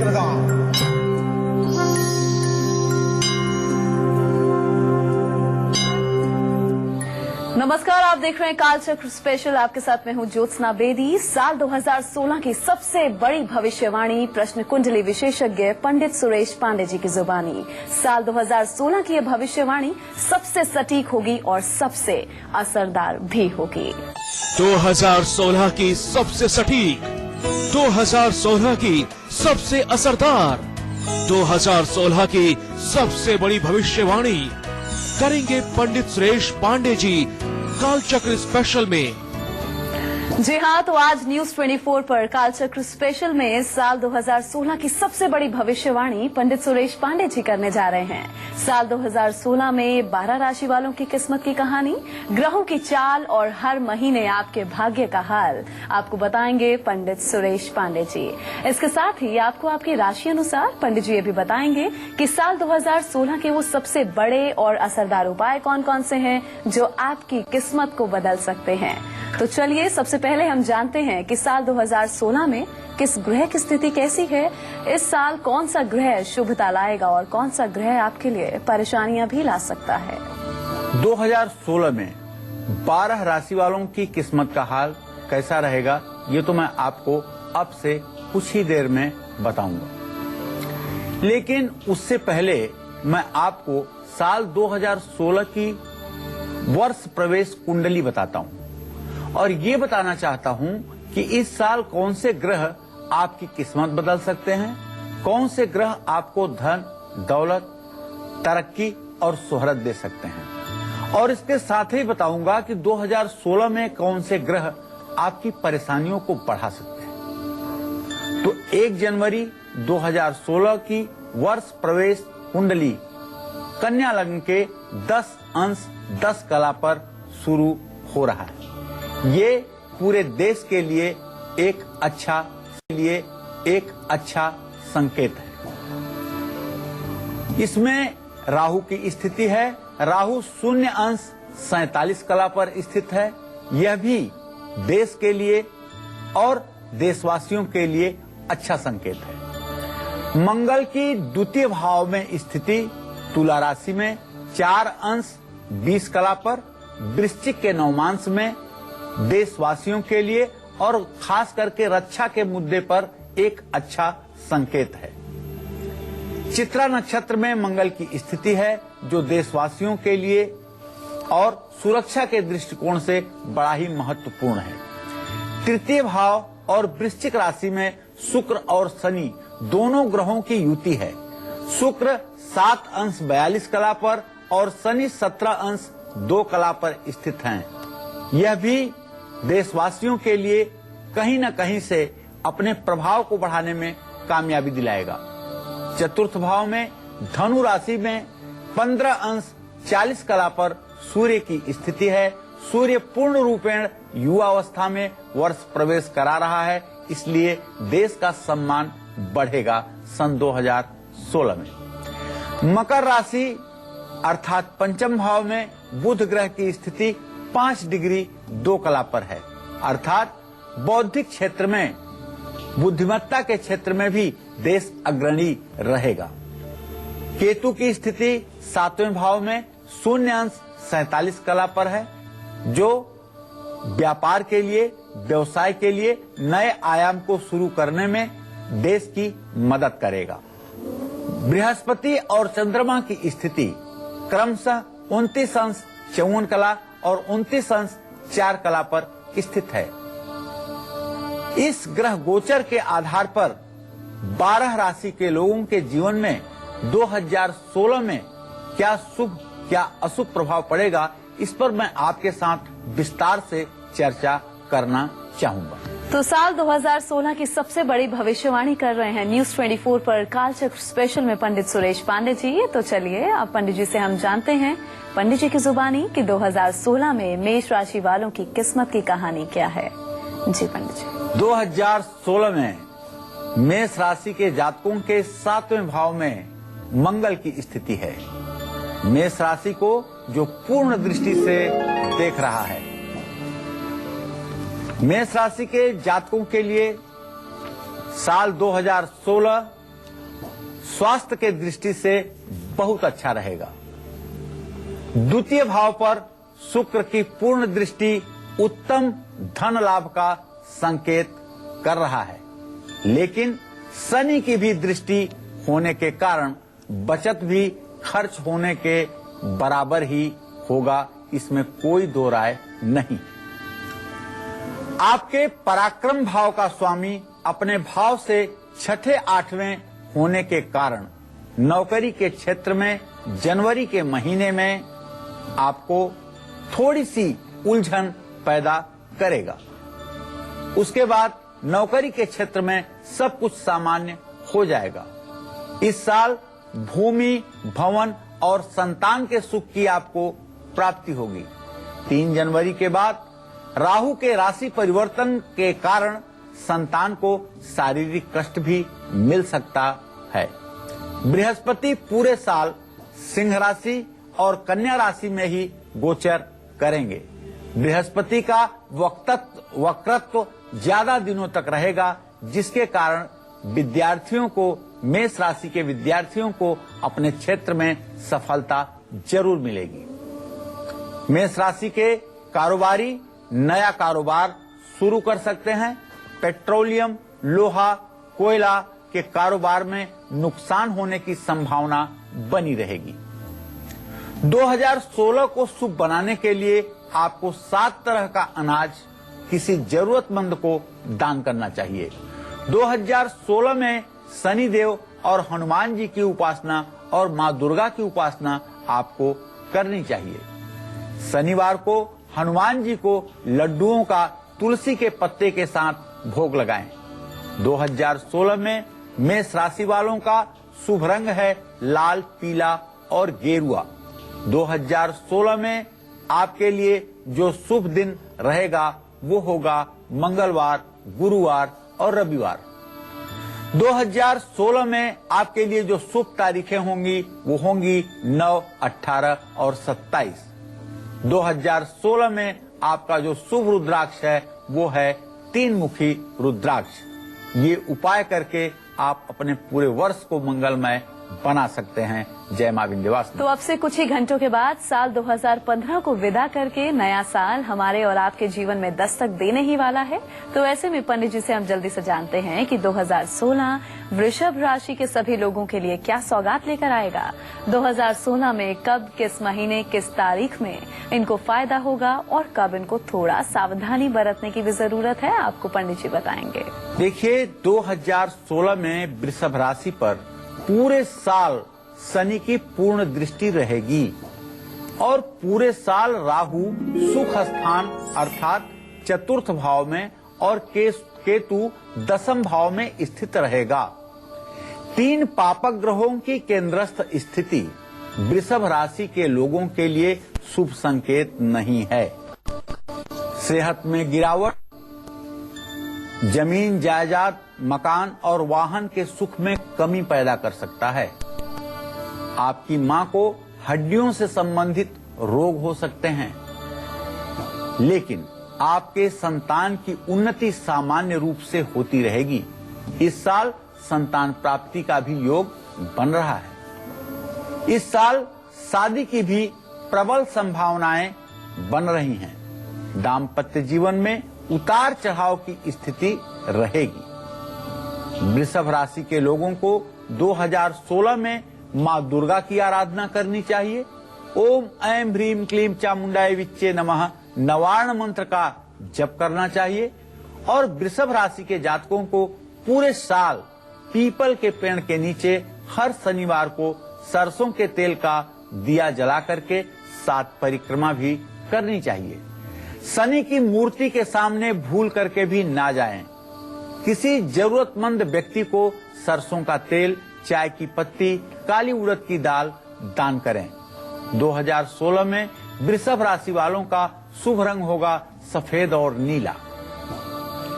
नेत्रदान। नमस्कार, आप देख रहे हैं कालचक्र स्पेशल। आपके साथ मैं हूं ज्योत्सना बेदी। साल 2016 की सबसे बड़ी भविष्यवाणी प्रश्न कुंडली विशेषज्ञ पंडित सुरेश पांडे जी की जुबानी। साल 2016 की यह भविष्यवाणी सबसे सटीक होगी और सबसे असरदार भी होगी। 2016 की सबसे सटीक, 2016 की सबसे असरदार, 2016 की सबसे बड़ी भविष्यवाणी करेंगे पंडित सुरेश पांडे जी कालचक्र स्पेशल में। जी हाँ, तो आज न्यूज 24 पर कालचक्र स्पेशल में साल 2016 की सबसे बड़ी भविष्यवाणी पंडित सुरेश पांडे जी करने जा रहे हैं। साल 2016 में 12 राशि वालों की किस्मत की कहानी, ग्रहों की चाल और हर महीने आपके भाग्य का हाल आपको बताएंगे पंडित सुरेश पांडे जी। इसके साथ ही आपको आपकी राशि अनुसार पंडित जी ये भी बताएंगे कि साल 2016 के वो सबसे बड़े और असरदार उपाय कौन कौन से हैं जो आपकी किस्मत को बदल सकते हैं। तो चलिए सबसे पहले हम जानते हैं कि साल 2016 में किस ग्रह की स्थिति कैसी है। इस साल कौन सा ग्रह शुभता लाएगा और कौन सा ग्रह आपके लिए परेशानियां भी ला सकता है। 2016 में 12 राशि वालों की किस्मत का हाल कैसा रहेगा, ये तो मैं आपको अब से कुछ ही देर में बताऊंगा। लेकिन उससे पहले मैं आपको साल 2016 की वर्ष प्रवेश कुंडली बताता हूं और ये बताना चाहता हूं कि इस साल कौन से ग्रह आपकी किस्मत बदल सकते हैं, कौन से ग्रह आपको धन, दौलत, तरक्की और शोहरत दे सकते हैं। और इसके साथ ही बताऊंगा कि 2016 में कौन से ग्रह आपकी परेशानियों को बढ़ा सकते हैं। तो 1 जनवरी 2016 की वर्ष प्रवेश कुंडली कन्या लग्न के 10 अंश 10 कला पर शुरू हो रहा है। ये पूरे देश के लिए एक अच्छा संकेत है। इसमें राहु की स्थिति है। राहु 0 अंश 47 कला पर स्थित है। यह भी देश के लिए और देशवासियों के लिए अच्छा संकेत है। मंगल की द्वितीय भाव में स्थिति तुला राशि में 4 अंश 20 कला पर, वृश्चिक के नवमांश में देशवासियों के लिए और खास करके रक्षा के मुद्दे पर एक अच्छा संकेत है। चित्रा नक्षत्र में मंगल की स्थिति है जो देशवासियों के लिए और सुरक्षा के दृष्टिकोण से बड़ा ही महत्वपूर्ण है। तृतीय भाव और वृश्चिक राशि में शुक्र और शनि दोनों ग्रहों की युति है। शुक्र 7 अंश 42 कला पर और शनि 17 अंश 2 कला पर स्थित हैं। यह भी देशवासियों के लिए कहीं न कहीं से अपने प्रभाव को बढ़ाने में कामयाबी दिलाएगा। चतुर्थ भाव में धनु राशि में 15 अंश 40 कला पर सूर्य की स्थिति है। सूर्य पूर्ण रूपेण युवावस्था में वर्ष प्रवेश करा रहा है, इसलिए देश का सम्मान बढ़ेगा सन 2016 में। मकर राशि अर्थात पंचम भाव में बुध ग्रह की स्थिति 5 डिग्री 2 कला पर है, अर्थात बौद्धिक क्षेत्र में, बुद्धिमत्ता के क्षेत्र में भी देश अग्रणी रहेगा। केतु की स्थिति 7वें भाव में 0 अंश 47 कला पर है, जो व्यापार के लिए, व्यवसाय के लिए नए आयाम को शुरू करने में देश की मदद करेगा। बृहस्पति और चंद्रमा की स्थिति क्रमशः 29 अंश 54 कला और 29 अंश 4 कला पर स्थित है। इस ग्रह गोचर के आधार पर 12 राशि के लोगों के जीवन में 2016 में क्या शुभ क्या अशुभ प्रभाव पड़ेगा, इस पर मैं आपके साथ विस्तार से चर्चा करना चाहूंगा। तो साल 2016 की सबसे बड़ी भविष्यवाणी कर रहे हैं न्यूज 24 पर कालचक्र स्पेशल में पंडित सुरेश पांडे जी। तो चलिए अब पंडित जी से हम जानते हैं पंडित जी की जुबानी कि 2016 में मेष राशि वालों की किस्मत की कहानी क्या है। जी पंडित जी। 2016 में मेष राशि के जातकों के 7वें भाव में मंगल की स्थिति है। मेष राशि को जो पूर्ण दृष्टि से देख रहा है। मेष राशि के जातकों के लिए साल 2016 स्वास्थ्य के दृष्टि से बहुत अच्छा रहेगा। द्वितीय भाव पर शुक्र की पूर्ण दृष्टि उत्तम धन लाभ का संकेत कर रहा है, लेकिन शनि की भी दृष्टि होने के कारण बचत भी खर्च होने के बराबर ही होगा, इसमें कोई दो राय नहीं। आपके पराक्रम भाव का स्वामी अपने भाव से छठे आठवें होने के कारण नौकरी के क्षेत्र में जनवरी के महीने में आपको थोड़ी सी उलझन पैदा करेगा। उसके बाद नौकरी के क्षेत्र में सब कुछ सामान्य हो जाएगा। इस साल भूमि, भवन और संतान के सुख की आपको प्राप्ति होगी। 3 जनवरी के बाद राहु के राशि परिवर्तन के कारण संतान को शारीरिक कष्ट भी मिल सकता है। बृहस्पति पूरे साल सिंह राशि और कन्या राशि में ही गोचर करेंगे। बृहस्पति का वक्रत्व ज्यादा दिनों तक रहेगा, जिसके कारण विद्यार्थियों को, मेष राशि के विद्यार्थियों को अपने क्षेत्र में सफलता जरूर मिलेगी। मेष राशि के कारोबारी नया कारोबार शुरू कर सकते हैं। पेट्रोलियम, लोहा, कोयला के कारोबार में नुकसान होने की संभावना बनी रहेगी। 2016 को शुभ बनाने के लिए आपको 7 तरह का अनाज किसी जरूरतमंद को दान करना चाहिए। 2016 में शनि देव और हनुमान जी की उपासना और माँ दुर्गा की उपासना आपको करनी चाहिए। शनिवार को हनुमान जी को लड्डुओं का तुलसी के पत्ते के साथ भोग लगाएं। 2016 में मेष राशि वालों का शुभ रंग है लाल, पीला और गेरुआ। 2016 में आपके लिए जो शुभ दिन रहेगा वो होगा मंगलवार, गुरुवार और रविवार। 2016 में आपके लिए जो शुभ तारीखें होंगी वो होंगी 9, 18 और 27। 2016 में आपका जो शुभ रुद्राक्ष है वो है 3 मुखी रुद्राक्ष। ये उपाय करके आप अपने पूरे वर्ष को मंगलमय बना सकते हैं। जय मां विंध्यवासिनी। तो अब से कुछ ही घंटों के बाद साल 2015 को विदा करके नया साल हमारे और आपके जीवन में दस्तक देने ही वाला है। तो ऐसे में पंडित जी से हम जल्दी से जानते हैं कि 2016 वृषभ राशि के सभी लोगों के लिए क्या सौगात लेकर आएगा। 2016 में कब, किस महीने, किस तारीख में इनको फायदा होगा और कब इनको थोड़ा सावधानी बरतने की भी जरूरत है, आपको पंडित जी बताएंगे। देखिए, 2016 में वृषभ राशि पर पूरे साल शनि की पूर्ण दृष्टि रहेगी और पूरे साल राहु सुख स्थान अर्थात चतुर्थ भाव में और केतु दशम भाव में स्थित रहेगा। 3 पापक ग्रहों की केंद्रस्थ स्थिति वृषभ राशि के लोगों के लिए शुभ संकेत नहीं है। सेहत में गिरावट, जमीन जायदाद, मकान और वाहन के सुख में कमी पैदा कर सकता है। आपकी मां को हड्डियों से संबंधित रोग हो सकते हैं, लेकिन आपके संतान की उन्नति सामान्य रूप से होती रहेगी। इस साल संतान प्राप्ति का भी योग बन रहा है। इस साल शादी की भी प्रबल संभावनाएं बन रही हैं। दाम्पत्य जीवन में उतार चढ़ाव की स्थिति रहेगी। वृषभ राशि के लोगों को 2016 में माँ दुर्गा की आराधना करनी चाहिए। ओम ऐं ह्रीं क्लीं चामुंडाय विच्चे नमः नवार्ण मंत्र का जप करना चाहिए और वृषभ राशि के जातकों को पूरे साल पीपल के पेड़ के नीचे हर शनिवार को सरसों के तेल का दिया जला करके 7 परिक्रमा भी करनी चाहिए। शनि की मूर्ति के सामने भूल करके भी ना जाएं। किसी जरूरतमंद व्यक्ति को सरसों का तेल, चाय की पत्ती, काली उड़द की दाल दान करें। 2016 में वृषभ राशि वालों का शुभ रंग होगा सफेद और नीला।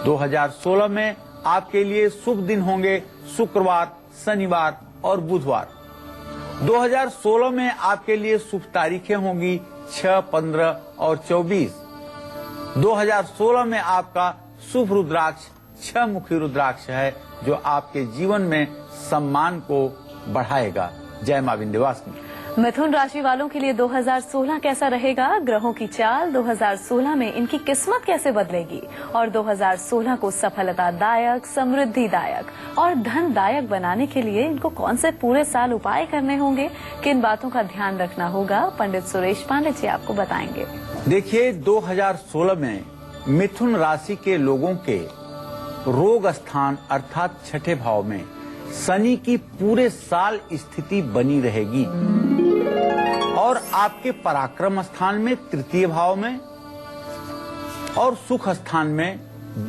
2016 में आपके लिए शुभ दिन होंगे शुक्रवार, शनिवार और बुधवार। 2016 में आपके लिए शुभ तारीखें होंगी 6, 15 और 24। 2016 में आपका शुभ रुद्राक्ष 6 मुखी रुद्राक्ष है, जो आपके जीवन में सम्मान को बढ़ाएगा। जय मां विंध्यवासिनी। मिथुन राशि वालों के लिए 2016 कैसा रहेगा? ग्रहों की चाल 2016 में इनकी किस्मत कैसे बदलेगी और 2016 को सफलतादायक, समृद्धिदायक और धनदायक बनाने के लिए इनको कौन से पूरे साल उपाय करने होंगे, किन बातों का ध्यान रखना होगा, पंडित सुरेश पांडे जी आपको बताएंगे। देखिए, 2016 में मिथुन राशि के लोगों के रोग स्थान अर्थात छठे भाव में शनि की पूरे साल स्थिति बनी रहेगी और आपके पराक्रम स्थान में तृतीय भाव में और सुख स्थान में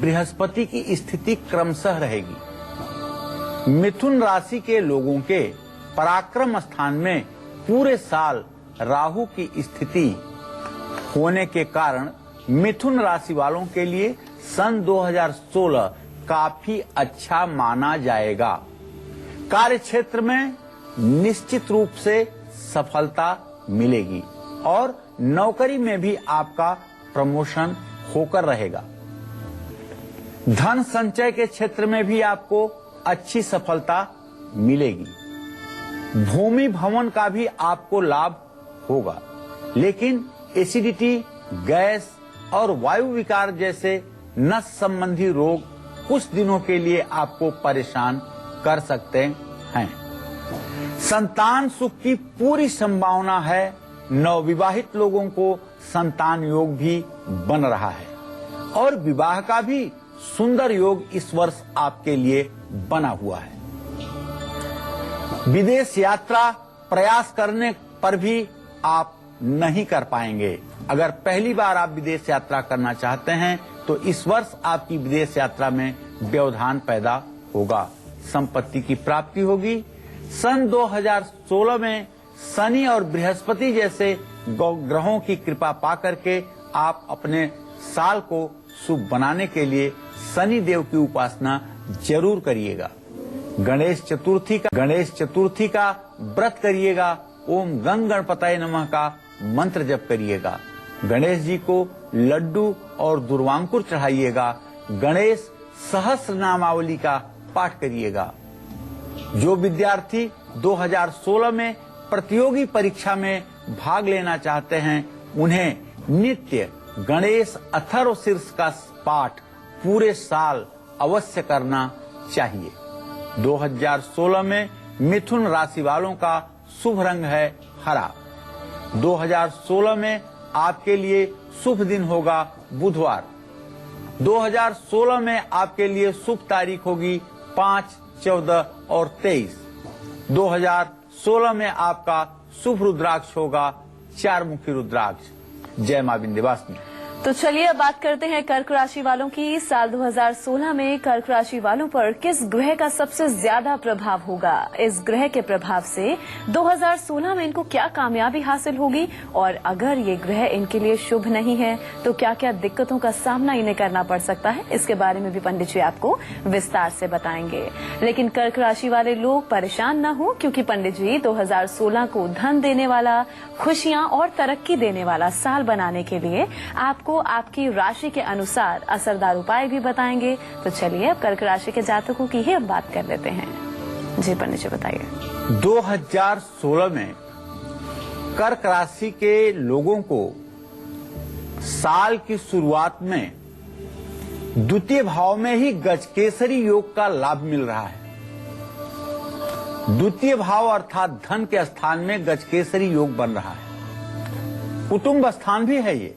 बृहस्पति की स्थिति क्रमशः रहेगी। मिथुन राशि के लोगों के पराक्रम स्थान में पूरे साल राहु की स्थिति होने के कारण मिथुन राशि वालों के लिए सन 2016 काफी अच्छा माना जाएगा। कार्य क्षेत्र में निश्चित रूप से सफलता मिलेगी और नौकरी में भी आपका प्रमोशन होकर रहेगा। धन संचय के क्षेत्र में भी आपको अच्छी सफलता मिलेगी। भूमि भवन का भी आपको लाभ होगा, लेकिन एसिडिटी, गैस और वायु विकार जैसे नस संबंधी रोग कुछ दिनों के लिए आपको परेशान कर सकते हैं। संतान सुख की पूरी संभावना है। नवविवाहित लोगों को संतान योग भी बन रहा है और विवाह का भी सुंदर योग इस वर्ष आपके लिए बना हुआ है। विदेश यात्रा प्रयास करने पर भी आप नहीं कर पाएंगे। अगर पहली बार आप विदेश यात्रा करना चाहते हैं तो इस वर्ष आपकी विदेश यात्रा में व्यवधान पैदा होगा। संपत्ति की प्राप्ति होगी। सन 2016 में शनि और बृहस्पति जैसे ग्रहों की कृपा पाकर के आप अपने साल को शुभ बनाने के लिए शनि देव की उपासना जरूर करिएगा। गणेश चतुर्थी का व्रत करिएगा। ओम गंग गणपतये नमः का मंत्र जप करिएगा। गणेश जी को लड्डू और दुर्वांकुर चढ़ाइएगा। गणेश सहस्र नामावली का पाठ करिएगा। जो विद्यार्थी 2016 में प्रतियोगी परीक्षा में भाग लेना चाहते हैं उन्हें नित्य गणेश अथर्वशीर्ष का पाठ पूरे साल अवश्य करना चाहिए। 2016 में मिथुन राशि वालों का शुभ रंग है हरा। 2016 में आपके लिए शुभ दिन होगा बुधवार। 2016 में आपके लिए शुभ तारीख होगी 5, 14 और 23। 2016 में आपका शुभ रुद्राक्ष होगा 4 मुखी रुद्राक्ष। जय मां विंध्यवासिनी। तो चलिए अब बात करते हैं कर्क राशि वालों की। साल 2016 में कर्क राशि वालों पर किस ग्रह का सबसे ज्यादा प्रभाव होगा? इस ग्रह के प्रभाव से 2016 में इनको क्या कामयाबी हासिल होगी और अगर ये ग्रह इनके लिए शुभ नहीं है तो क्या क्या दिक्कतों का सामना इन्हें करना पड़ सकता है, इसके बारे में भी पंडित जी आपको विस्तार से बताएंगे। लेकिन कर्क राशि वाले लोग परेशान न हो, क्योंकि पंडित जी 2016 को धन देने वाला, खुशियां और तरक्की देने वाला साल बनाने के लिए आपको आपकी राशि के अनुसार असरदार उपाय भी बताएंगे। तो चलिए अब कर्क राशि के जातकों की ही अब बात कर लेते हैं। जी पंडित जी बताइए। 2016 में कर्क राशि के लोगों को साल की शुरुआत में द्वितीय भाव में ही गजकेसरी योग का लाभ मिल रहा है। द्वितीय भाव अर्थात धन के स्थान में गजकेसरी योग बन रहा है। कुटुंब स्थान भी है ये।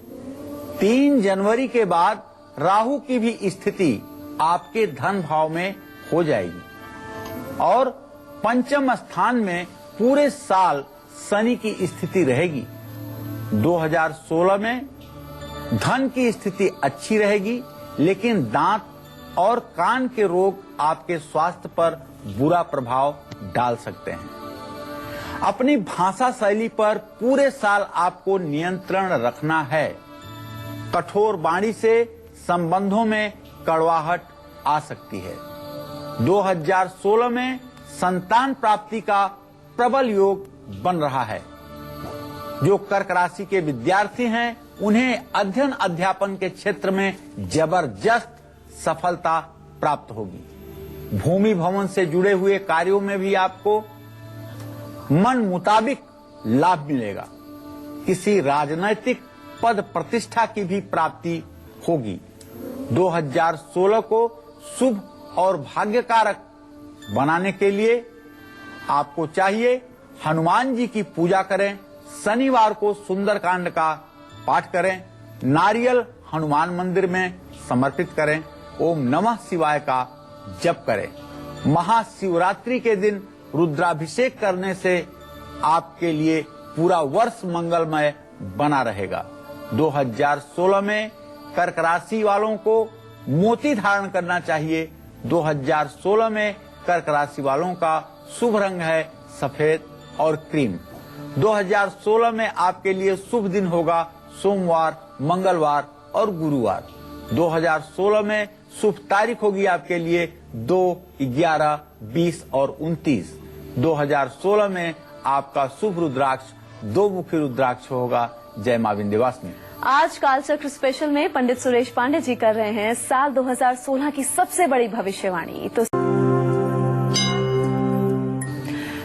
3 जनवरी के बाद राहु की भी स्थिति आपके धन भाव में हो जाएगी और पंचम स्थान में पूरे साल शनि की स्थिति रहेगी। 2016 में धन की स्थिति अच्छी रहेगी, लेकिन दांत और कान के रोग आपके स्वास्थ्य पर बुरा प्रभाव डाल सकते हैं। अपनी भाषा शैली पर पूरे साल आपको नियंत्रण रखना है। कठोर वाणी से संबंधों में कड़वाहट आ सकती है। 2016 में संतान प्राप्ति का प्रबल योग बन रहा है। जो कर्क राशि के विद्यार्थी हैं उन्हें अध्ययन अध्यापन के क्षेत्र में जबरदस्त सफलता प्राप्त होगी। भूमि भवन से जुड़े हुए कार्यों में भी आपको मन मुताबिक लाभ मिलेगा। किसी राजनैतिक पद प्रतिष्ठा की भी प्राप्ति होगी। 2016 को शुभ और भाग्यकारक बनाने के लिए आपको चाहिए हनुमान जी की पूजा करें, शनिवार को सुंदरकांड का पाठ करें, नारियल हनुमान मंदिर में समर्पित करें, ओम नमः शिवाय का जप करें। महाशिवरात्रि के दिन रुद्राभिषेक करने से आपके लिए पूरा वर्ष मंगलमय बना रहेगा। 2016 में कर्क राशि वालों को मोती धारण करना चाहिए। 2016 में कर्क राशि वालों का शुभ रंग है सफेद और क्रीम। 2016 में आपके लिए शुभ दिन होगा सोमवार, मंगलवार और गुरुवार। 2016 में शुभ तारीख होगी आपके लिए 2, 11, 20 और 29। 2016 में आपका शुभ रुद्राक्ष 2 मुखी रुद्राक्ष होगा। जय मां विंध्यवासिनी। आज कालचक्र स्पेशल में पंडित सुरेश पांडे जी कर रहे हैं साल 2016 की सबसे बड़ी भविष्यवाणी। तो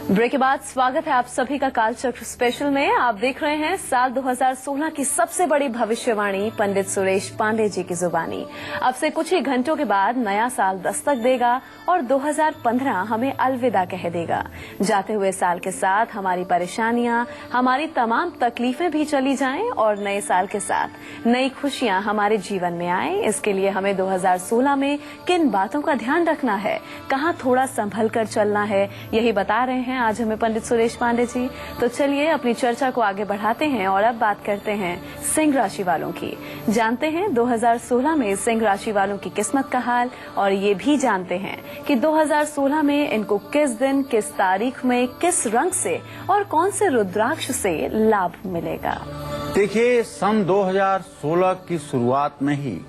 ब्रेक के बाद स्वागत है आप सभी का कालचक्र स्पेशल में। आप देख रहे हैं साल 2016 की सबसे बड़ी भविष्यवाणी पंडित सुरेश पांडे जी की जुबानी। अब से कुछ ही घंटों के बाद नया साल दस्तक देगा और 2015 हमें अलविदा कह देगा। जाते हुए साल के साथ हमारी परेशानियां, हमारी तमाम तकलीफें भी चली जाएं और नए साल के साथ नई खुशियां हमारे जीवन में आए। इसके लिए हमें 2016 में किन बातों का ध्यान रखना है, कहां थोड़ा संभल कर चलना है, यही बता रहे हैं आज हमें पंडित सुरेश पांडे जी। तो चलिए अपनी चर्चा को आगे बढ़ाते हैं और अब बात करते हैं सिंह राशि वालों की। जानते हैं 2016 में सिंह राशि वालों की किस्मत का हाल और ये भी जानते हैं कि 2016 में इनको किस दिन, किस तारीख में, किस रंग से और कौन से रुद्राक्ष से लाभ मिलेगा। देखिए, सन 2016 की शुरुआत में ही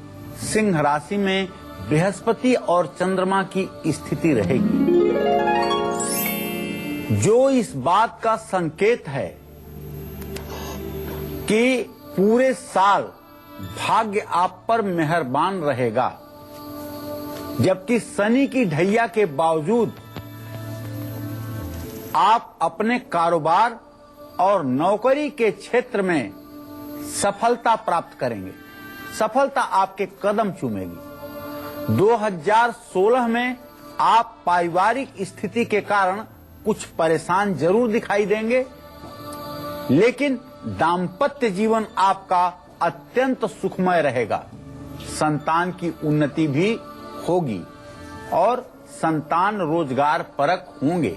सिंह राशि में बृहस्पति और चंद्रमा की स्थिति रहेगी, जो इस बात का संकेत है कि पूरे साल भाग्य आप पर मेहरबान रहेगा। जबकि शनि की ढैया के बावजूद आप अपने कारोबार और नौकरी के क्षेत्र में सफलता प्राप्त करेंगे। सफलता आपके कदम चूमेगी। 2016 में आप पारिवारिक स्थिति के कारण कुछ परेशान जरूर दिखाई देंगे, लेकिन दाम्पत्य जीवन आपका अत्यंत सुखमय रहेगा। संतान की उन्नति भी होगी और संतान रोजगार परक होंगे।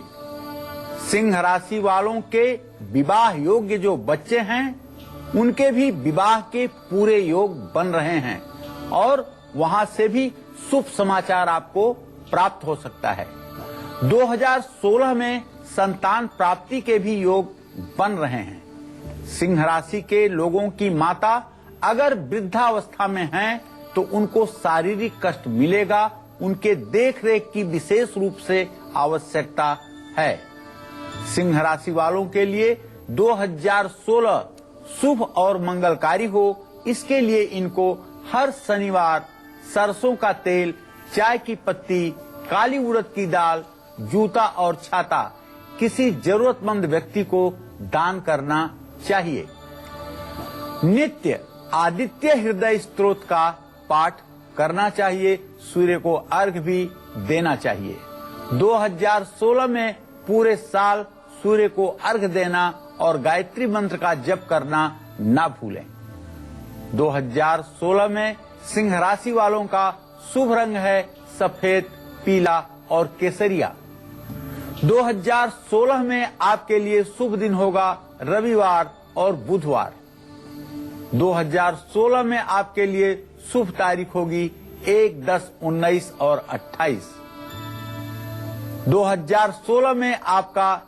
सिंह राशि वालों के विवाह योग्य जो बच्चे हैं, उनके भी विवाह के पूरे योग बन रहे हैं और वहां से भी शुभ समाचार आपको प्राप्त हो सकता है। 2016 में संतान प्राप्ति के भी योग बन रहे हैं। सिंह राशि के लोगों की माता अगर वृद्धावस्था में हैं, तो उनको शारीरिक कष्ट मिलेगा। उनके देखरेख की विशेष रूप से आवश्यकता है। सिंह राशि वालों के लिए 2016 शुभ और मंगलकारी हो, इसके लिए इनको हर शनिवार सरसों का तेल, चाय की पत्ती, काली उड़द की दाल, जूता और छाता किसी जरूरतमंद व्यक्ति को दान करना चाहिए। नित्य आदित्य हृदय स्तोत्र का पाठ करना चाहिए। सूर्य को अर्घ्य भी देना चाहिए। 2016 में पूरे साल सूर्य को अर्घ्य देना और गायत्री मंत्र का जप करना ना भूलें। 2016 में सिंह राशि वालों का शुभ रंग है सफेद, पीला और केसरिया। 2016 में आपके लिए शुभ दिन होगा रविवार और बुधवार। 2016 में आपके लिए शुभ तारीख होगी 1, 10, 19 और 28। 2016 में आपका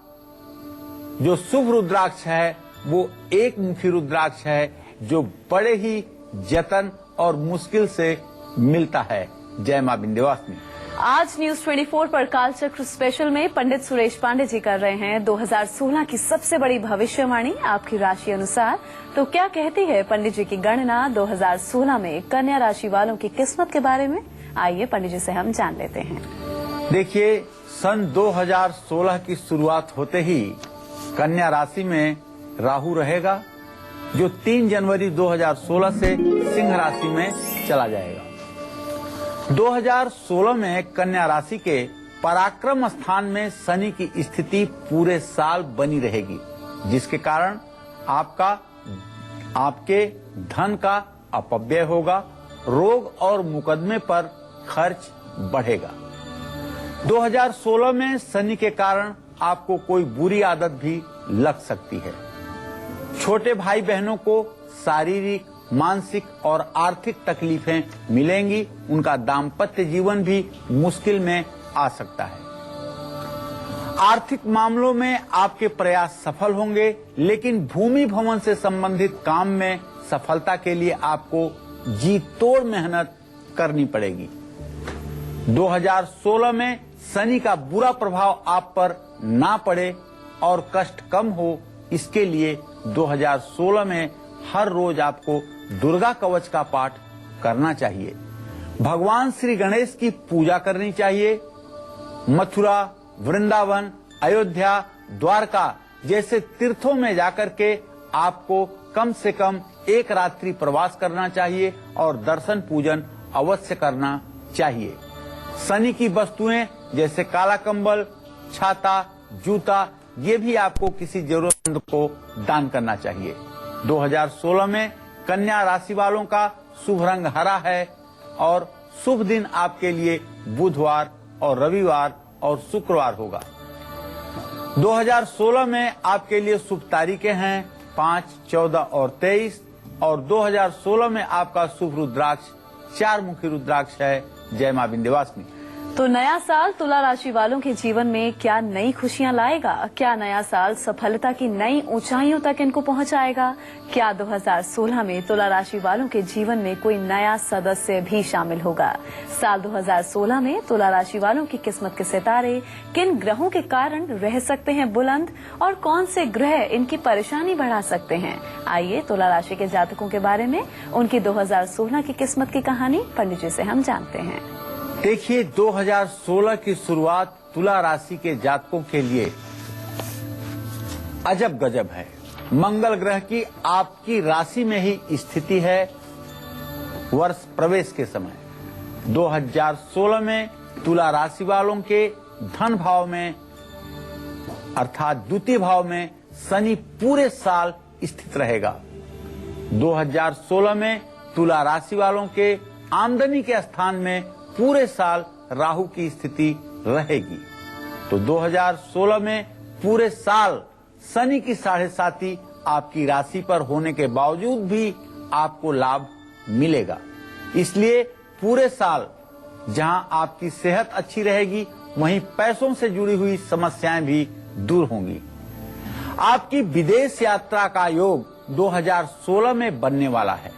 जो शुभ रुद्राक्ष है वो एक मुखी रुद्राक्ष है, जो बड़े ही जतन और मुश्किल से मिलता है। जय मां विंध्यवासिनी। आज न्यूज 24 पर कालचक्र स्पेशल में पंडित सुरेश पांडे जी कर रहे हैं 2016 की सबसे बड़ी भविष्यवाणी आपकी राशि अनुसार। तो क्या कहती है पंडित जी की गणना 2016 में कन्या राशि वालों की किस्मत के बारे में? आइए पंडित जी से हम जान लेते हैं। देखिए, सन 2016 की शुरुआत होते ही कन्या राशि में राहु रहेगा, जो 3 जनवरी 2016 से सिंह राशि में चला जाएगा। 2016 में कन्या राशि के पराक्रम स्थान में शनि की स्थिति पूरे साल बनी रहेगी, जिसके कारण आपके धन का अपव्यय होगा, रोग और मुकदमे पर खर्च बढ़ेगा। 2016 में शनि के कारण आपको कोई बुरी आदत भी लग सकती है। छोटे भाई बहनों को शारीरिक, मानसिक और आर्थिक तकलीफें मिलेंगी। उनका दाम्पत्य जीवन भी मुश्किल में आ सकता है। आर्थिक मामलों में आपके प्रयास सफल होंगे, लेकिन भूमि भवन से संबंधित काम में सफलता के लिए आपको जी तोड़ मेहनत करनी पड़ेगी। 2016 में शनि का बुरा प्रभाव आप पर ना पड़े और कष्ट कम हो, इसके लिए 2016 में हर रोज आपको दुर्गा कवच का पाठ करना चाहिए। भगवान श्री गणेश की पूजा करनी चाहिए। मथुरा, वृंदावन, अयोध्या, द्वारका जैसे तीर्थों में जाकर के आपको कम से कम 1 रात्रि प्रवास करना चाहिए और दर्शन पूजन अवश्य करना चाहिए। शनि की वस्तुएं जैसे काला कंबल, छाता, जूता, ये भी आपको किसी जरूरतमंद को दान करना चाहिए। 2016 में कन्या राशि वालों का शुभ रंग हरा है और शुभ दिन आपके लिए बुधवार और रविवार और शुक्रवार होगा। 2016 में आपके लिए शुभ तारीखें हैं 5, 14 और 23 और 2016 में आपका शुभ रुद्राक्ष 4 मुखी रुद्राक्ष है। जय मां विंध्यवासिनी। तो नया साल तुला राशि वालों के जीवन में क्या नई खुशियां लाएगा? क्या नया साल सफलता की नई ऊंचाइयों तक इनको पहुंचाएगा? क्या 2016 में तुला राशि वालों के जीवन में कोई नया सदस्य भी शामिल होगा? साल 2016 में तुला राशि वालों की किस्मत के सितारे किन ग्रहों के कारण रह सकते हैं बुलंद और कौन से ग्रह इनकी परेशानी बढ़ा सकते हैं? आइए तुला राशि के जातकों के बारे में उनकी 2016 की किस्मत की कहानी पंडित जी से हम जानते हैं। देखिए, 2016 की शुरुआत तुला राशि के जातकों के लिए अजब गजब है। मंगल ग्रह की आपकी राशि में ही स्थिति है वर्ष प्रवेश के समय। 2016 में तुला राशि वालों के धन भाव में अर्थात द्वितीय भाव में शनि पूरे साल स्थित रहेगा। 2016 में तुला राशि वालों के आमदनी के स्थान में पूरे साल राहु की स्थिति रहेगी। तो 2016 में पूरे साल शनि की 7.5 आपकी राशि पर होने के बावजूद भी आपको लाभ मिलेगा। इसलिए पूरे साल जहां आपकी सेहत अच्छी रहेगी, वहीं पैसों से जुड़ी हुई समस्याएं भी दूर होंगी। आपकी विदेश यात्रा का योग 2016 में बनने वाला है।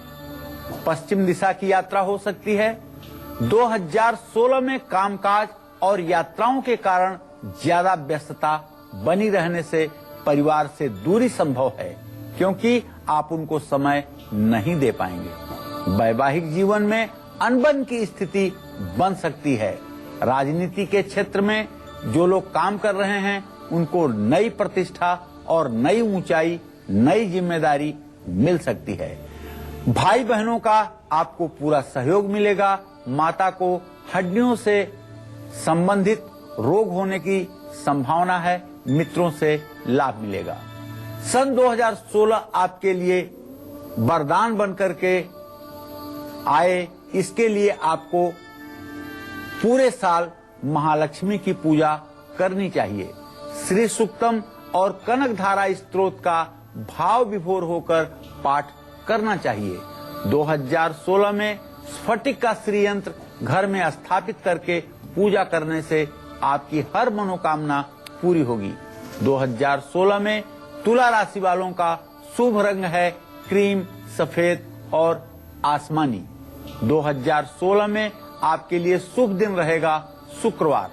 पश्चिम दिशा की यात्रा हो सकती है। 2016 में कामकाज और यात्राओं के कारण ज्यादा व्यस्तता बनी रहने से परिवार से दूरी संभव है, क्योंकि आप उनको समय नहीं दे पाएंगे। वैवाहिक जीवन में अनबन की स्थिति बन सकती है। राजनीति के क्षेत्र में जो लोग काम कर रहे हैं, उनको नई प्रतिष्ठा और नई ऊंचाई, नई जिम्मेदारी मिल सकती है। भाई बहनों का आपको पूरा सहयोग मिलेगा। माता को हड्डियों से संबंधित रोग होने की संभावना है। मित्रों से लाभ मिलेगा। सन 2016 आपके लिए वरदान बनकर के आए, इसके लिए आपको पूरे साल महालक्ष्मी की पूजा करनी चाहिए। श्री सूक्तम और कनक धारा स्तोत्र का भाव विभोर होकर पाठ करना चाहिए। 2016 में स्फटिक का श्री यंत्र घर में स्थापित करके पूजा करने से आपकी हर मनोकामना पूरी होगी। 2016 में तुला राशि वालों का शुभ रंग है क्रीम, सफेद और आसमानी। 2016 में आपके लिए शुभ दिन रहेगा शुक्रवार।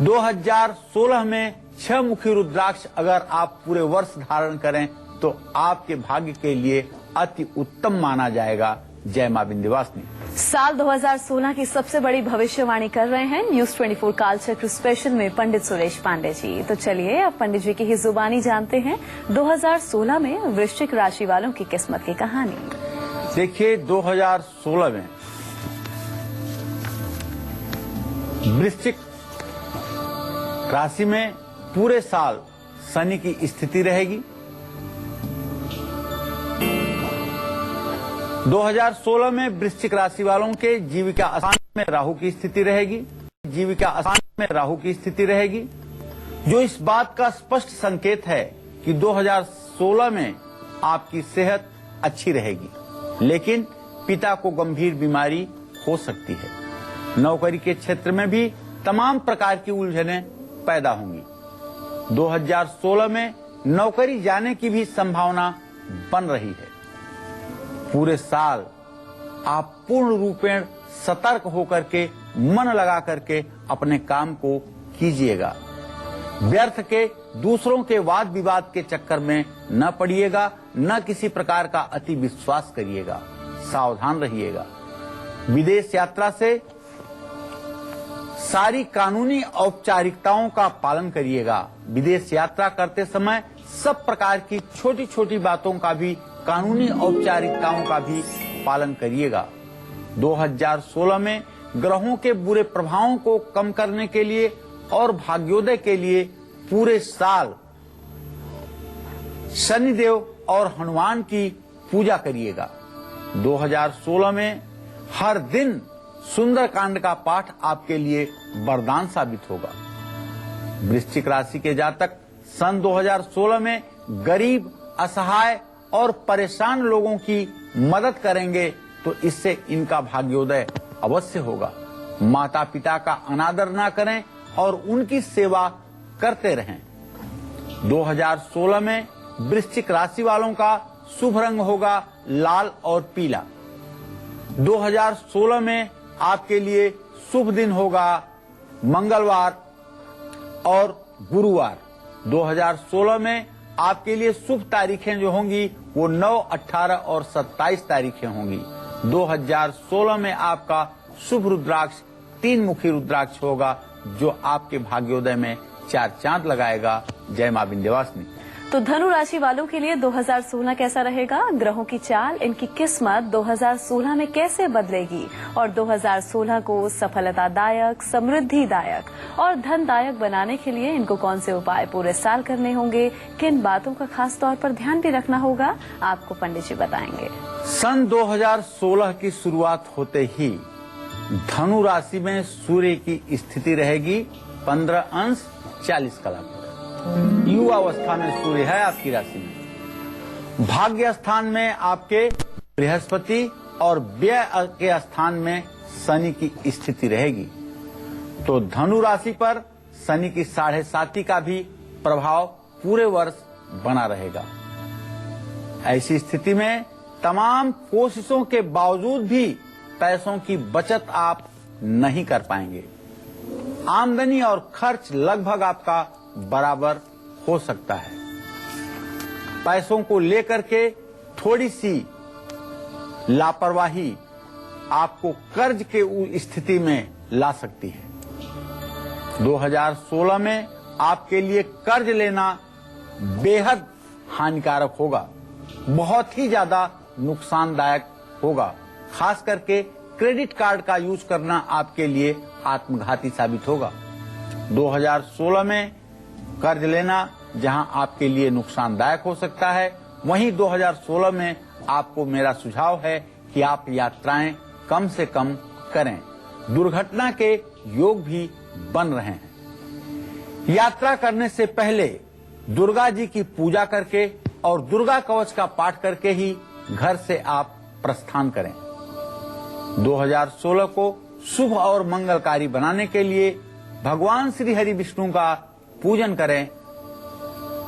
2016 में 6 मुखी रुद्राक्ष अगर आप पूरे वर्ष धारण करें तो आपके भाग्य के लिए अति उत्तम माना जाएगा। जय मां विंध्यवासिनी। साल 2016 की सबसे बड़ी भविष्यवाणी कर रहे हैं न्यूज 24 कालचक्र स्पेशल में पंडित सुरेश पांडे जी। तो चलिए अब पंडित जी की ही जुबानी जानते हैं 2016 में वृश्चिक राशि वालों की किस्मत की कहानी। देखिए 2016 में वृश्चिक राशि में पूरे साल शनि की स्थिति रहेगी। 2016 में वृश्चिक राशि वालों के जीविका स्थान में राहु की स्थिति रहेगी। जीविका स्थान में राहु की स्थिति रहेगी, जो इस बात का स्पष्ट संकेत है कि 2016 में आपकी सेहत अच्छी रहेगी, लेकिन पिता को गंभीर बीमारी हो सकती है। नौकरी के क्षेत्र में भी तमाम प्रकार की उलझनें पैदा होंगी। 2016 में नौकरी जाने की भी संभावना बन रही है। पूरे साल आप पूर्ण रूपेण सतर्क होकर के मन लगा करके अपने काम को कीजिएगा। व्यर्थ के दूसरों के वाद विवाद के चक्कर में न पड़िएगा, न किसी प्रकार का अति विश्वास करिएगा। सावधान रहिएगा। विदेश यात्रा से सारी कानूनी औपचारिकताओं का पालन करिएगा। विदेश यात्रा करते समय सब प्रकार की छोटी छोटी बातों का भी, कानूनी औपचारिकताओं का भी पालन करिएगा। 2016 में ग्रहों के बुरे प्रभावों को कम करने के लिए और भाग्योदय के लिए पूरे साल शनिदेव और हनुमान की पूजा करिएगा। 2016 में हर दिन सुंदरकांड का पाठ आपके लिए वरदान साबित होगा। वृश्चिक राशि के जातक सन 2016 में गरीब, असहाय और परेशान लोगों की मदद करेंगे तो इससे इनका भाग्योदय अवश्य होगा। माता पिता का अनादर ना करें और उनकी सेवा करते रहें। 2016 में वृश्चिक राशि वालों का शुभ रंग होगा लाल और पीला। 2016 में आपके लिए शुभ दिन होगा मंगलवार और गुरुवार। 2016 में आपके लिए शुभ तारीखें जो होंगी वो 9, 18 और 27 तारीखें होंगी। 2016 में आपका शुभ रुद्राक्ष 3 मुखी रुद्राक्ष होगा, जो आपके भाग्योदय में 4 चांद लगाएगा। जय मां विंध्यवासिनी। तो धनु राशि वालों के लिए 2016 कैसा रहेगा? ग्रहों की चाल इनकी किस्मत 2016 में कैसे बदलेगी और 2016 को सफलतादायक, समृद्धिदायक और धनदायक बनाने के लिए इनको कौन से उपाय पूरे साल करने होंगे, किन बातों का खास तौर पर ध्यान भी रखना होगा, आपको पंडित जी बताएंगे। सन 2016 की शुरुआत होते ही धनु राशि में सूर्य की स्थिति रहेगी 15 अंश 40 कला पर। युवा अवस्था में सूर्य है आपकी राशि में। भाग्य स्थान में आपके बृहस्पति और व्यय के स्थान में शनि की स्थिति रहेगी। तो धनु राशि पर शनि की 7.5 का भी प्रभाव पूरे वर्ष बना रहेगा। ऐसी स्थिति में तमाम कोशिशों के बावजूद भी पैसों की बचत आप नहीं कर पाएंगे। आमदनी और खर्च लगभग आपका बराबर हो सकता है। पैसों को लेकर के थोड़ी सी लापरवाही आपको कर्ज के स्थिति में ला सकती है। 2016 में आपके लिए कर्ज लेना बेहद हानिकारक होगा, बहुत ही ज्यादा नुकसानदायक होगा। खास करके क्रेडिट कार्ड का यूज करना आपके लिए आत्मघाती साबित होगा। 2016 में कर्ज लेना जहां आपके लिए नुकसानदायक हो सकता है, वहीं 2016 में आपको मेरा सुझाव है कि आप यात्राएं कम से कम करें। दुर्घटना के योग भी बन रहे हैं। यात्रा करने से पहले दुर्गा जी की पूजा करके और दुर्गा कवच का पाठ करके ही घर से आप प्रस्थान करें। 2016 को शुभ और मंगलकारी बनाने के लिए भगवान श्री हरि विष्णु का पूजन करें।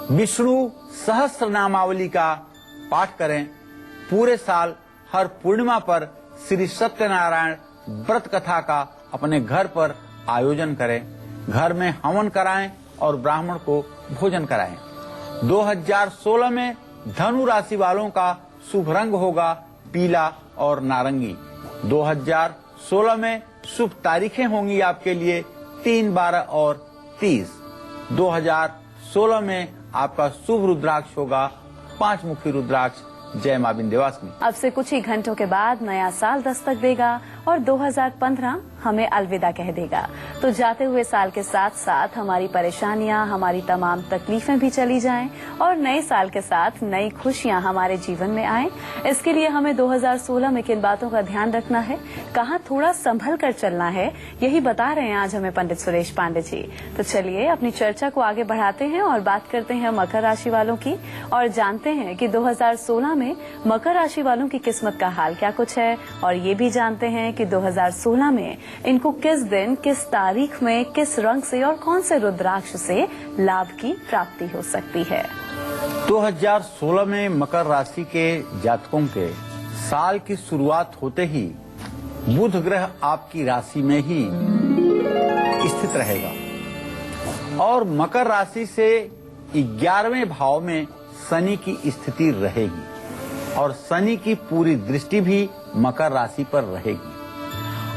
विष्णु सहस्त्र नामावली का पाठ करें। पूरे साल हर पूर्णिमा पर श्री सत्यनारायण व्रत कथा का अपने घर पर आयोजन करें। घर में हवन कराएं और ब्राह्मण को भोजन कराएं। 2016 में धनु राशि वालों का शुभ रंग होगा पीला और नारंगी। 2016 में शुभ तारीखें होंगी आपके लिए 3, 12 और 30। 2016 में आपका शुभ रुद्राक्ष होगा 5 मुखी रुद्राक्ष। जय मां विंध्यवासिनी। अब से कुछ ही घंटों के बाद नया साल दस्तक देगा और 2015 हमें अलविदा कह देगा। तो जाते हुए साल के साथ साथ हमारी परेशानियां, हमारी तमाम तकलीफें भी चली जाएं और नए साल के साथ नई खुशियां हमारे जीवन में आएं। इसके लिए हमें 2016 में किन बातों का ध्यान रखना है, कहां थोड़ा संभल कर चलना है, यही बता रहे हैं आज हमें पंडित सुरेश पांडे जी। तो चलिए अपनी चर्चा को आगे बढ़ाते हैं और बात करते हैं मकर राशि वालों की और जानते हैं कि 2016 में मकर राशि वालों की किस्मत का हाल क्या कुछ है और ये भी जानते हैं कि 2016 में इनको किस दिन, किस तारीख में, किस रंग से और कौन से रुद्राक्ष से लाभ की प्राप्ति हो सकती है। 2016 में मकर राशि के जातकों के साल की शुरुआत होते ही बुध ग्रह आपकी राशि में ही स्थित रहेगा और मकर राशि से 11वें भाव में शनि की स्थिति रहेगी और शनि की पूरी दृष्टि भी मकर राशि पर रहेगी।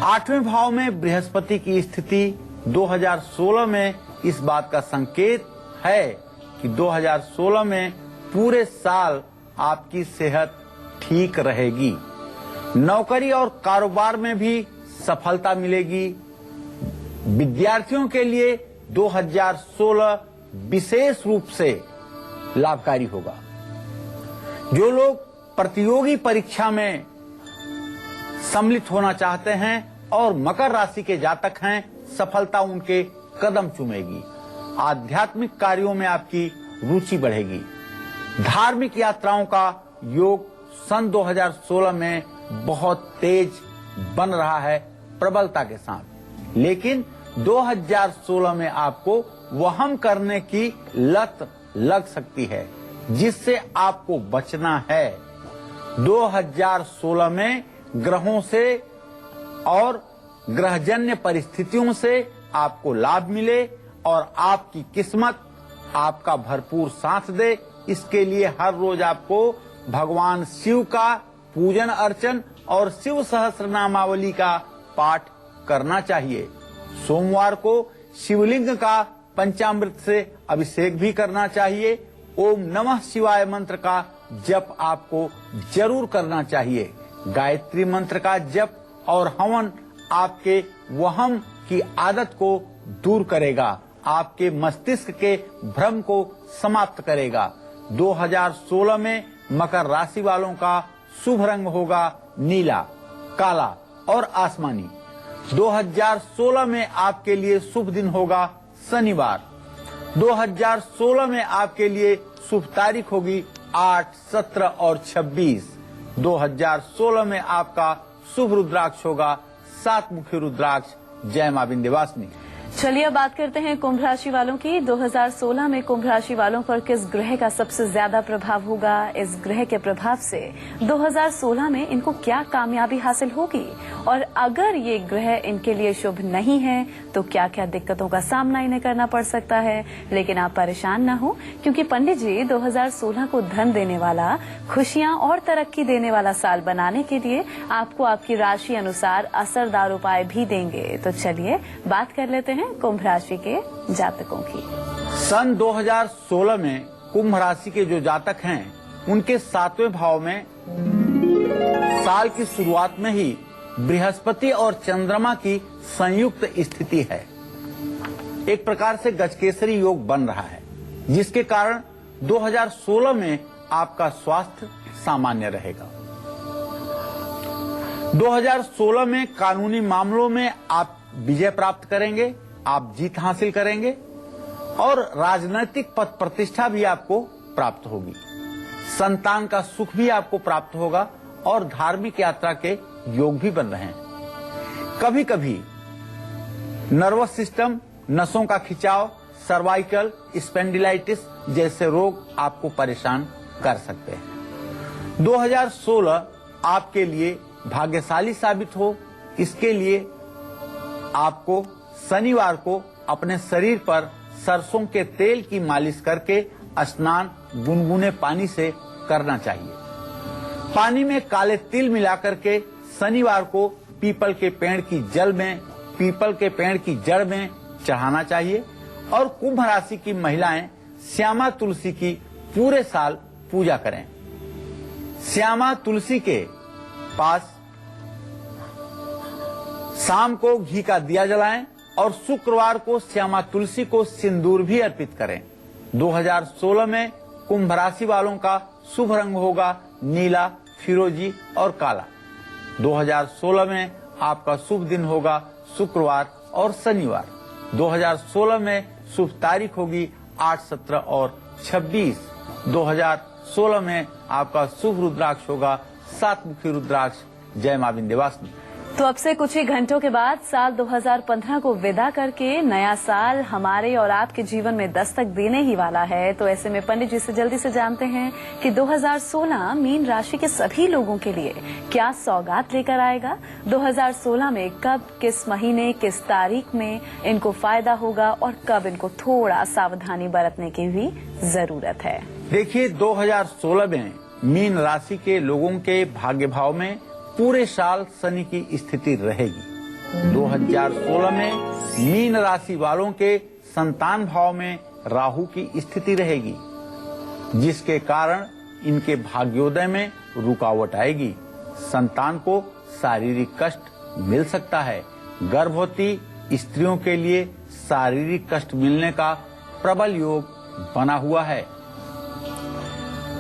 8वें भाव में बृहस्पति की स्थिति 2016 में इस बात का संकेत है कि 2016 में पूरे साल आपकी सेहत ठीक रहेगी। नौकरी और कारोबार में भी सफलता मिलेगी। विद्यार्थियों के लिए 2016 विशेष रूप से लाभकारी होगा। जो लोग प्रतियोगी परीक्षा में सम्मिलित होना चाहते हैं और मकर राशि के जातक हैं, सफलता उनके कदम चूमेगी। आध्यात्मिक कार्यों में आपकी रुचि बढ़ेगी। धार्मिक यात्राओं का योग सन 2016 में बहुत तेज बन रहा है प्रबलता के साथ, लेकिन 2016 में आपको वहम करने की लत लग सकती है जिससे आपको बचना है। 2016 में ग्रहों से और ग्रहजन्य परिस्थितियों से आपको लाभ मिले और आपकी किस्मत आपका भरपूर साथ दे, इसके लिए हर रोज आपको भगवान शिव का पूजन अर्चन और शिव सहस्रनामावली का पाठ करना चाहिए। सोमवार को शिवलिंग का पंचामृत से अभिषेक भी करना चाहिए। ओम नमः शिवाय मंत्र का जप आपको जरूर करना चाहिए। गायत्री मंत्र का जप और हवन आपके वहम की आदत को दूर करेगा, आपके मस्तिष्क के भ्रम को समाप्त करेगा। 2016 में मकर राशि वालों का शुभ रंग होगा नीला, काला और आसमानी। 2016 में आपके लिए शुभ दिन होगा शनिवार। 2016 में आपके लिए शुभ तारीख होगी 8, 17 और 26। 2016 में आपका शुभ रुद्राक्ष होगा 7 मुखी रुद्राक्ष। जय मां विंध्यवासिनी। चलिए अब बात करते हैं कुंभ राशि वालों की। 2016 में कुंभ राशि वालों पर किस ग्रह का सबसे ज्यादा प्रभाव होगा, इस ग्रह के प्रभाव से 2016 में इनको क्या कामयाबी हासिल होगी और अगर ये ग्रह इनके लिए शुभ नहीं है तो क्या क्या दिक्कतों का सामना इन्हें करना पड़ सकता है। लेकिन आप परेशान न हो, क्योंकि पंडित जी 2016 को धन देने वाला, खुशियां और तरक्की देने वाला साल बनाने के लिए आपको आपकी राशि अनुसार असरदार उपाय भी देंगे। तो चलिए बात कर लेते हैं कुंभ राशि के जातकों की। सन 2016 में कुंभ राशि के जो जातक हैं उनके 7वें भाव में साल की शुरुआत में ही बृहस्पति और चंद्रमा की संयुक्त स्थिति है। एक प्रकार से गजकेसरी योग बन रहा है, जिसके कारण 2016 में आपका स्वास्थ्य सामान्य रहेगा। 2016 में कानूनी मामलों में आप विजय प्राप्त करेंगे, आप जीत हासिल करेंगे और राजनीतिक पद प्रतिष्ठा भी आपको प्राप्त होगी। संतान का सुख भी आपको प्राप्त होगा और धार्मिक यात्रा के योग भी बन रहे हैं। कभी कभी नर्वस सिस्टम, नसों का खिंचाव, सर्वाइकल, स्पेंडिलाइटिस जैसे रोग आपको परेशान कर सकते हैं। 2016 आपके लिए भाग्यशाली साबित हो, इसके लिए आपको शनिवार को अपने शरीर पर सरसों के तेल की मालिश करके स्नान गुनगुने पानी से करना चाहिए। पानी में काले तिल मिलाकर के शनिवार को पीपल के पेड़ की जड़ में चढ़ाना चाहिए। और कुंभ राशि की महिलाएं श्यामा तुलसी की पूरे साल पूजा करें। श्यामा तुलसी के पास शाम को घी का दिया जलाएं और शुक्रवार को श्यामा तुलसी को सिंदूर भी अर्पित करें। 2016 में कुंभ राशि वालों का शुभ रंग होगा नीला, फिरोजी और काला। 2016 में आपका शुभ दिन होगा शुक्रवार और शनिवार। 2016 में शुभ तारीख होगी 8, 17 और 26। 2016 में आपका शुभ रुद्राक्ष होगा 7 मुखी रुद्राक्ष। जय मां विंध्यवासिनी। तो अब से कुछ ही घंटों के बाद साल 2015 को विदा करके नया साल हमारे और आपके जीवन में दस्तक देने ही वाला है। तो ऐसे में पंडित जी से जल्दी से जानते हैं कि 2016 मीन राशि के सभी लोगों के लिए क्या सौगात लेकर आएगा। 2016 में कब, किस महीने, किस तारीख में इनको फायदा होगा और कब इनको थोड़ा सावधानी बरतने की भी जरूरत है। देखिए, 2016 में मीन राशि के लोगों के भाग्य भाव में पूरे साल शनि की स्थिति रहेगी। 2016 में मीन राशि वालों के संतान भाव में राहु की स्थिति रहेगी, जिसके कारण इनके भाग्योदय में रुकावट आएगी। संतान को शारीरिक कष्ट मिल सकता है। गर्भवती स्त्रियों के लिए शारीरिक कष्ट मिलने का प्रबल योग बना हुआ है।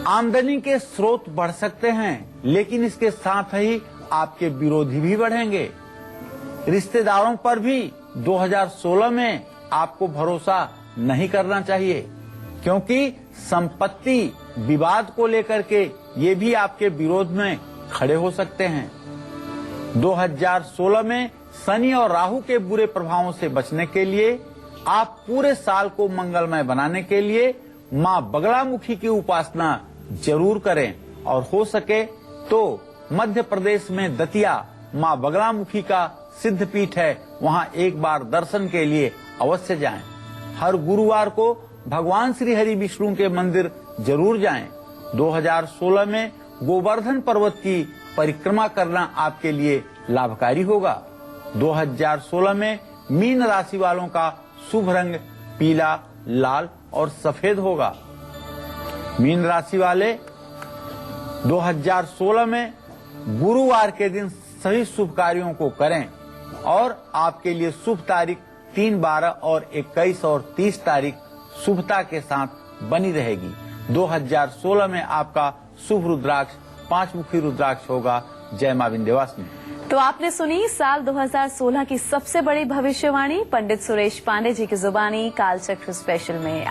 आमदनी के स्रोत बढ़ सकते हैं, लेकिन इसके साथ ही आपके विरोधी भी बढ़ेंगे। रिश्तेदारों पर भी 2016 में आपको भरोसा नहीं करना चाहिए, क्योंकि संपत्ति विवाद को लेकर के ये भी आपके विरोध में खड़े हो सकते हैं। 2016 में शनि और राहु के बुरे प्रभावों से बचने के लिए आप पूरे साल को मंगलमय बनाने के लिए मां बगलामुखी की उपासना जरूर करें और हो सके तो मध्य प्रदेश में दतिया मां बगलामुखी का सिद्ध पीठ है, वहां एक बार दर्शन के लिए अवश्य जाएं। हर गुरुवार को भगवान श्री हरि विष्णु के मंदिर जरूर जाएं। 2016 में गोवर्धन पर्वत की परिक्रमा करना आपके लिए लाभकारी होगा। 2016 में मीन राशि वालों का शुभ रंग पीला, लाल और सफेद होगा। मीन राशि वाले 2016 में गुरुवार के दिन सभी शुभ कार्यों को करें और आपके लिए शुभ तारीख 3, 12 और 21 और 30 तारीख शुभता के साथ बनी रहेगी। 2016 में आपका शुभ रुद्राक्ष 5 मुखी रुद्राक्ष होगा। जय मां विंध्यवासिनी। तो आपने सुनी साल 2016 की सबसे बड़ी भविष्यवाणी पंडित सुरेश पांडे जी की जुबानी कालचक्र स्पेशल में।